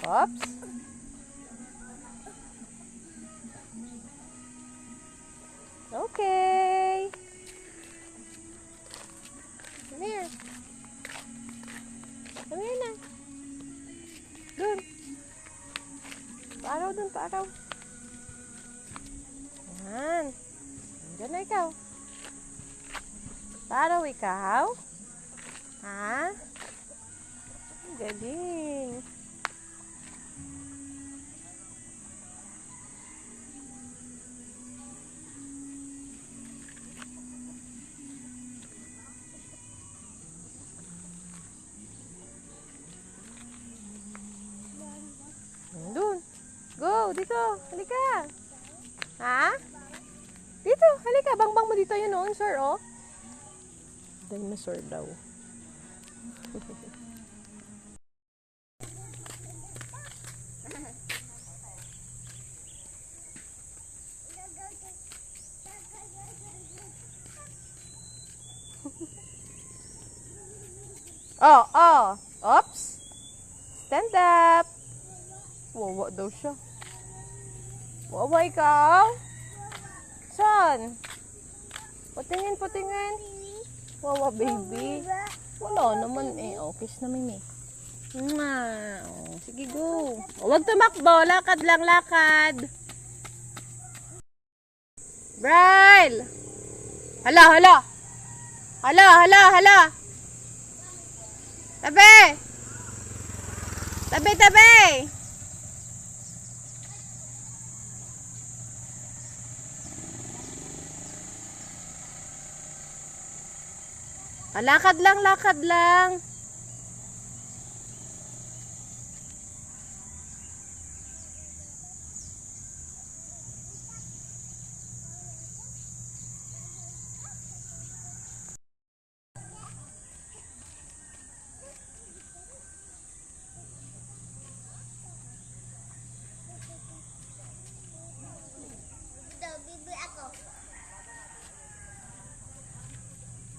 Oops. Okay. Come here. Come here na. Dun. Paaraw dun, paaraw. Yan. Diyan na ikaw. Paaraw ikaw? Ha? Galing. Doon. Go, dito. Halika. Ha? Dito, halika. Bangbang mo dito yun noon, sir, oh. Dinosaur daw. Oh. Oops. Stand up. Wawa daw siya. Wawa ikaw? Saan? Patingin. Wawa baby. Wala naman eh. Oh, kiss namin eh. Oh, sige go. Oh, wag tumakbo. Lakad lang, lakad. Bryle! Hala. Tabi. Lakad lang.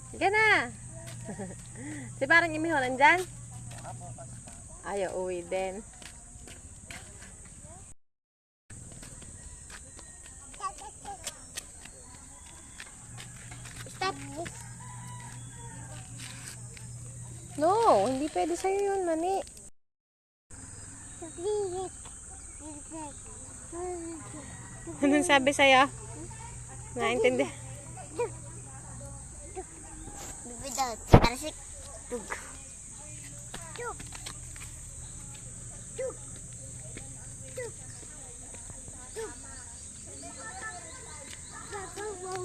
Sige na. Si parang Imiho nandyan? Ayaw uwi din. Stop. No, hindi pwede sa'yo yun, mani. Anong sabi sa'yo? Naintindi? Tarsik. Tug.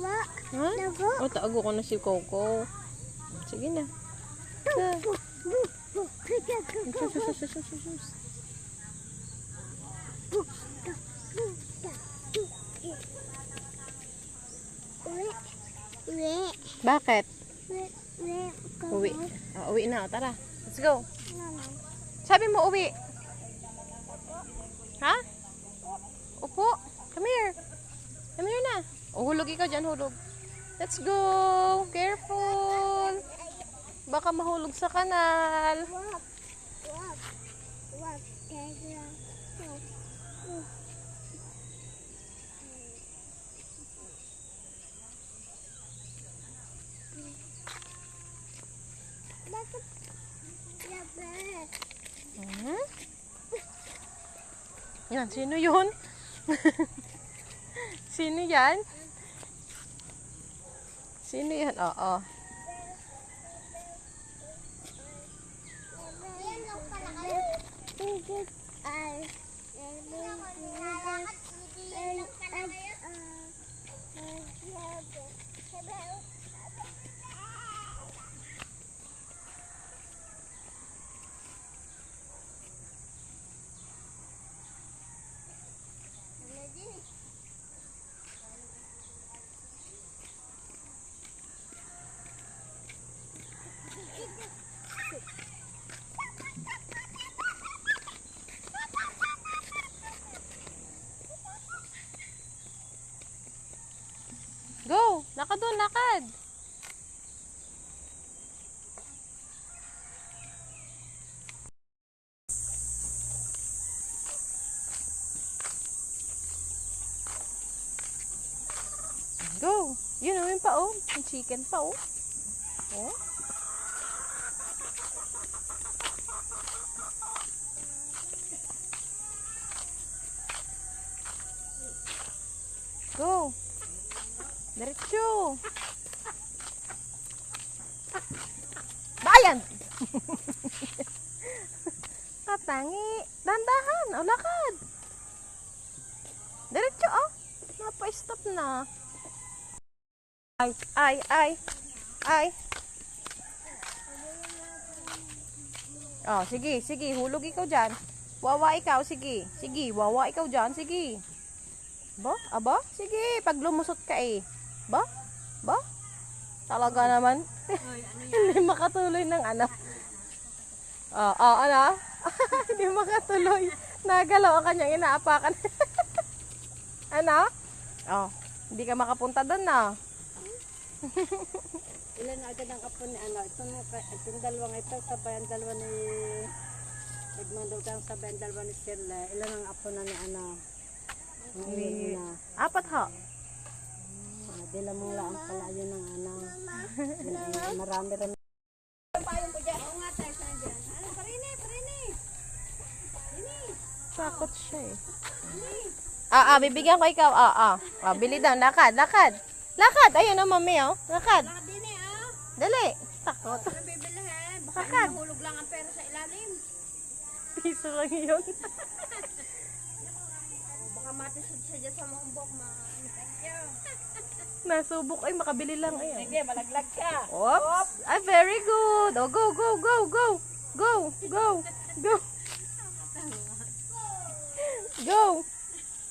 Ha? O, taago ko na si Coco. Sige na. Bakit? Uwi. Uwi na. Tara. Let's go. Sabi mo uwi. Ha? Upo. Come here. Come here na. Hulog ikaw dyan. Hulog. Let's go. Careful. Baka mahulog sa kanal. Yan, sino yun? Sino yan? Sino yan? Oo. Go! Lakad doon, lakad! pa, oh. May chicken pa, oh. Oh. Go. Diretso. Bayan. Katangi. Dandahan. O, lakad. Diretso, oh. Napa-stop na. Ay. Oh, sige. Hulog ikaw dyan. Wawa ikaw, sige. Wawa ikaw dyan, sige. Aba? Sige, pag lumusot ka eh. Ba? Talaga naman. Hindi makatuloy ng ano. Ano? Hindi makatuloy. Nagalaw ang kanyang inaapakan. Ano? Hindi ka makapunta doon na. Ilan na agad ang apo ni ano. Itong dalawang ito, sabayan dalawa ni Edmundo kang sabayan dalawa ni Sirle. Ilan ang apo na ni ano. Hindi. 4 ho. Dila mong laang pala yun ng ano. Marami rin. Payong ko dyan. Oo nga tayo saan dyan. Ano, parini. Takot siya eh. Bibigyan ko ikaw. Bili daw. Lakad. Ayun o, mami oh. Lakad. Din eh ah. Dali. Takot. Ano bibilihin? Baka nahulog lang ang pera sa ilalim. Piso lang yun. Baka matisod siya dyan sa mumbok. Thank you. Nasubok ay makabili lang ayun. Sige, malaglag ka. Oops. Very good. Oh, go. Go.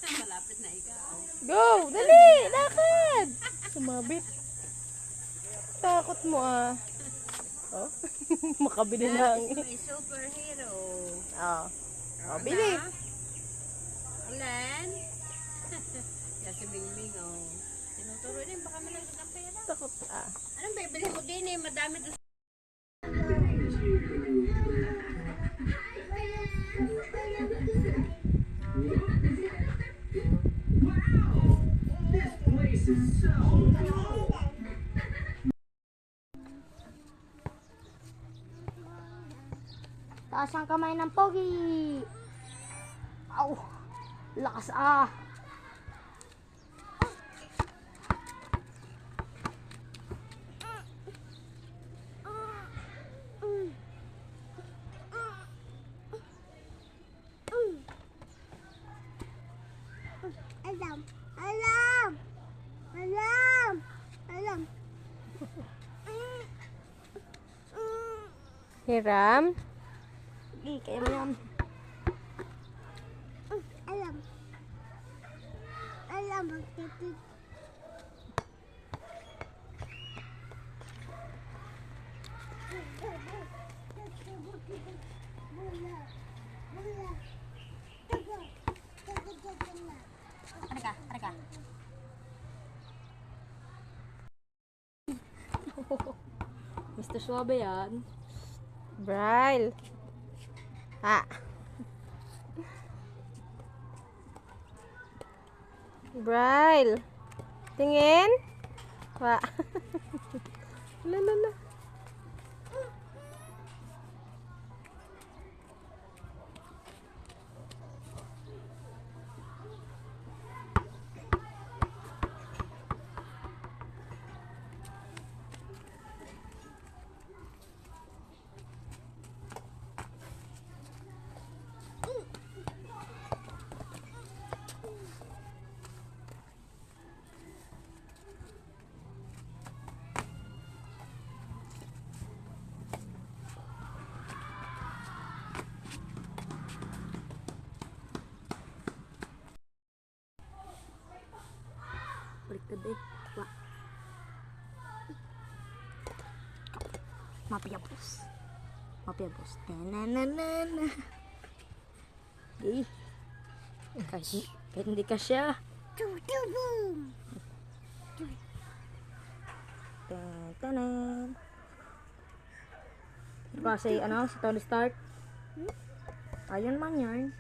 Malapit na ikaw. Go. Dali. Lakad. Sumabit. Takot mo ah. Oh. Makabili lang. May superhero. Bili. Ulan. Yan si Mingming oh. Tinuturo din baka malaglag ang pera. Takot Anong bibili mo din eh? Madami doon. Taas ang kamay ng pogi. Au! Lakas Alam. Hiram. Sige, kaya mo yan. Alam. Magtitid. Tara ka. Mr. Suabe yan. Braille. Braille. Tingin. Lala. Baliktad eh. Mapiyabos. Na. Kahit hindi ka siya. Boom. Tanan. Kasi ano, sa Tony Stark. Ayun man yan.